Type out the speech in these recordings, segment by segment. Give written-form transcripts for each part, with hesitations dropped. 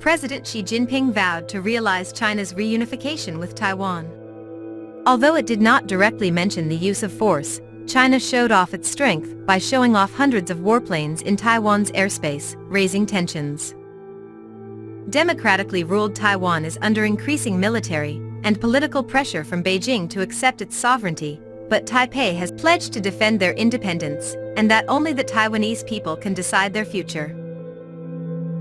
President Xi Jinping vowed to realize China's reunification with Taiwan. Although it did not directly mention the use of force, China showed off its strength by showing off hundreds of warplanes in Taiwan's airspace, raising tensions. Democratically ruled Taiwan is under increasing military and political pressure from Beijing to accept its sovereignty, but Taipei has pledged to defend their independence, and that only the Taiwanese people can decide their future.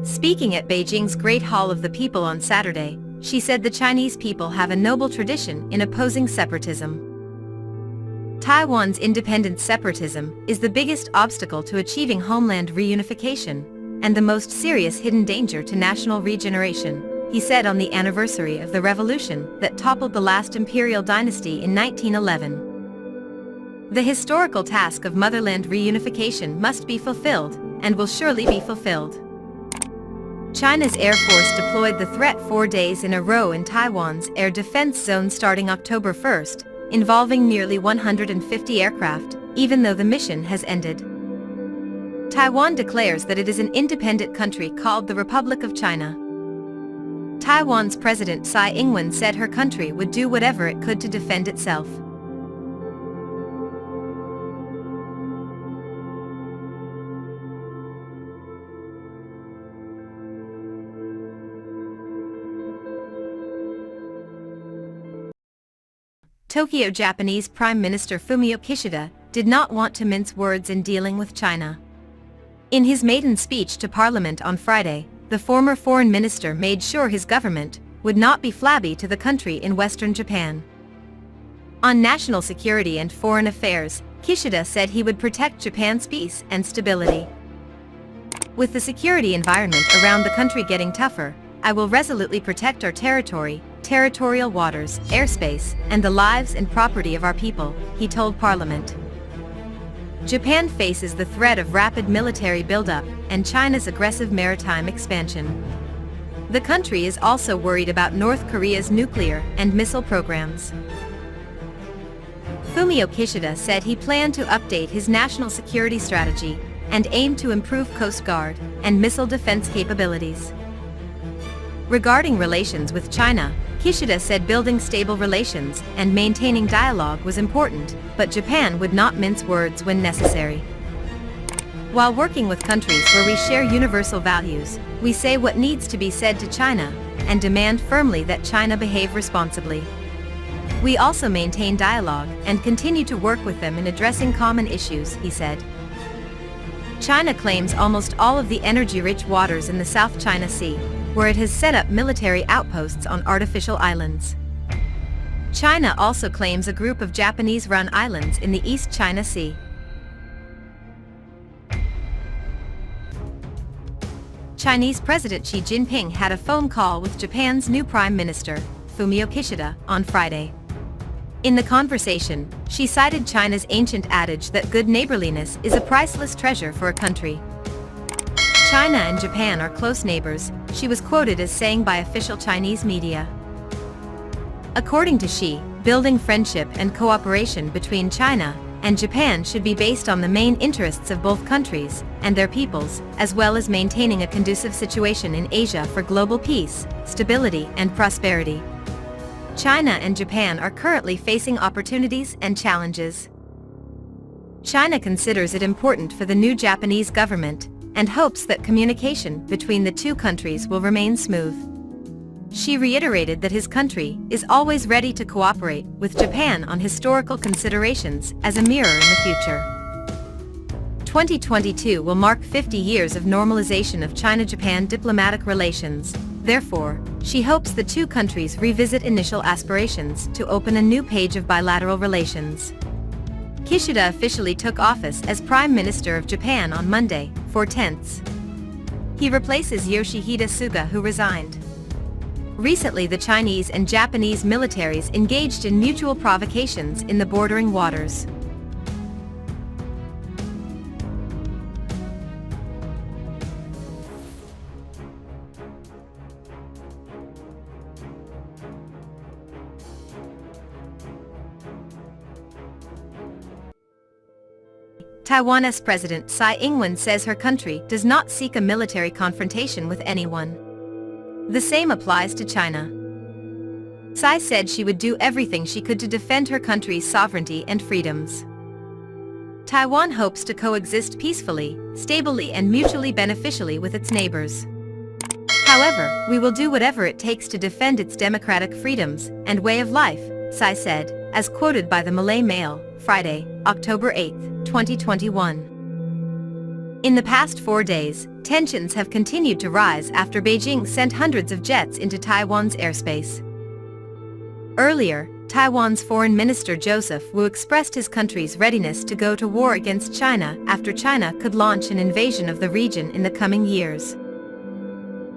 Speaking at Beijing's Great Hall of the People on Saturday, she said the Chinese people have a noble tradition in opposing separatism. Taiwan's independent separatism is the biggest obstacle to achieving homeland reunification, and the most serious hidden danger to national regeneration, he said on the anniversary of the revolution that toppled the last imperial dynasty in 1911. The historical task of motherland reunification must be fulfilled, and will surely be fulfilled. China's Air Force deployed the threat 4 days in a row in Taiwan's air defense zone starting October 1st, involving nearly 150 aircraft, even though the mission has ended. Taiwan declares that it is an independent country called the Republic of China. Taiwan's President Tsai Ing-wen said her country would do whatever it could to defend itself. Tokyo Japanese Prime Minister Fumio Kishida did not want to mince words in dealing with China. In his maiden speech to Parliament on Friday, the former foreign minister made sure his government would not be flabby to the country in Western Japan. On national security and foreign affairs, Kishida said he would protect Japan's peace and stability. With the security environment around the country getting tougher, I will resolutely protect our territory, territorial waters, airspace, and the lives and property of our people, he told Parliament. Japan faces the threat of rapid military buildup and China's aggressive maritime expansion. The country is also worried about North Korea's nuclear and missile programs. Fumio Kishida said he planned to update his national security strategy and aim to improve Coast Guard and missile defense capabilities. Regarding relations with China, Kishida said building stable relations and maintaining dialogue was important, but Japan would not mince words when necessary. While working with countries where we share universal values, we say what needs to be said to China, and demand firmly that China behave responsibly. We also maintain dialogue and continue to work with them in addressing common issues, he said. China claims almost all of the energy-rich waters in the South China Sea, where it has set up military outposts on artificial islands. China also claims a group of Japanese-run islands in the East China Sea. Chinese President Xi Jinping had a phone call with Japan's new Prime Minister, Fumio Kishida, on Friday. In the conversation, she cited China's ancient adage that good neighborliness is a priceless treasure for a country. China and Japan are close neighbors, she was quoted as saying by official Chinese media. According to Xi, building friendship and cooperation between China and Japan should be based on the main interests of both countries and their peoples, as well as maintaining a conducive situation in Asia for global peace, stability, and prosperity. China and Japan are currently facing opportunities and challenges. China considers it important for the new Japanese government and hopes that communication between the two countries will remain smooth. Xi reiterated that his country is always ready to cooperate with Japan on historical considerations as a mirror in the future. 2022 will mark 50 years of normalization of China-Japan diplomatic relations. Therefore, Xi hopes the two countries revisit initial aspirations to open a new page of bilateral relations. Kishida officially took office as Prime Minister of Japan on Monday, 4/10. He replaces Yoshihide Suga, who resigned. Recently, the Chinese and Japanese militaries engaged in mutual provocations in the bordering waters. Taiwan's President Tsai Ing-wen says her country does not seek a military confrontation with anyone. The same applies to China. Tsai said she would do everything she could to defend her country's sovereignty and freedoms. Taiwan hopes to coexist peacefully, stably and mutually beneficially with its neighbors. However, we will do whatever it takes to defend its democratic freedoms and way of life, Tsai said, as quoted by the Malay Mail, Friday, October 8, 2021. In the past 4 days, tensions have continued to rise after Beijing sent hundreds of jets into Taiwan's airspace. Earlier, Taiwan's Foreign Minister Joseph Wu expressed his country's readiness to go to war against China after China could launch an invasion of the region in the coming years.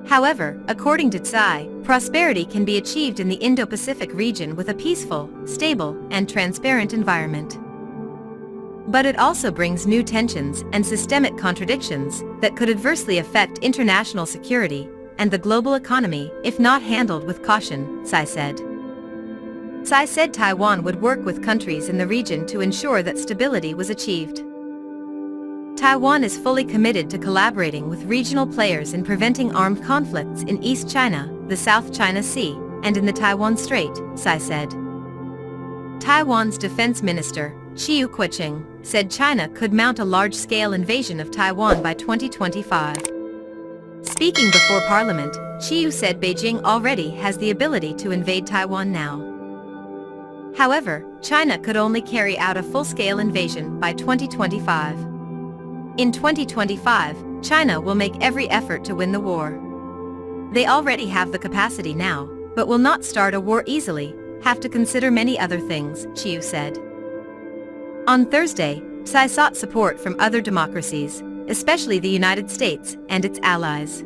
However, according to Tsai, prosperity can be achieved in the Indo-Pacific region with a peaceful, stable, and transparent environment. But it also brings new tensions and systemic contradictions that could adversely affect international security and the global economy if not handled with caution, Tsai said. Tsai said Taiwan would work with countries in the region to ensure that stability was achieved. Taiwan is fully committed to collaborating with regional players in preventing armed conflicts in East China, the South China Sea, and in the Taiwan Strait, Tsai said. Taiwan's defense minister, Chiu Kuo-cheng, said China could mount a large-scale invasion of Taiwan by 2025. Speaking before Parliament, Chiu said Beijing already has the ability to invade Taiwan now. However, China could only carry out a full-scale invasion by 2025. In 2025, China will make every effort to win the war. They already have the capacity now, but will not start a war easily, have to consider many other things, Chiu said. On Thursday, Tsai sought support from other democracies, especially the United States and its allies.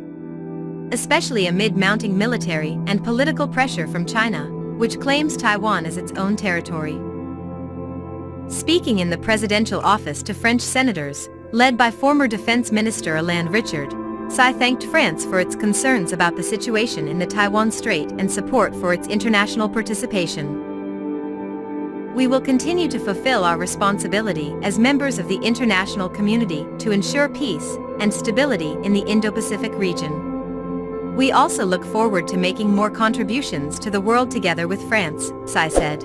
Especially amid mounting military and political pressure from China, which claims Taiwan as its own territory. Speaking in the presidential office to French senators, led by former Defense Minister Alain Richard, Tsai thanked France for its concerns about the situation in the Taiwan Strait and support for its international participation. We will continue to fulfill our responsibility as members of the international community to ensure peace and stability in the Indo-Pacific region. We also look forward to making more contributions to the world together with France, Tsai said.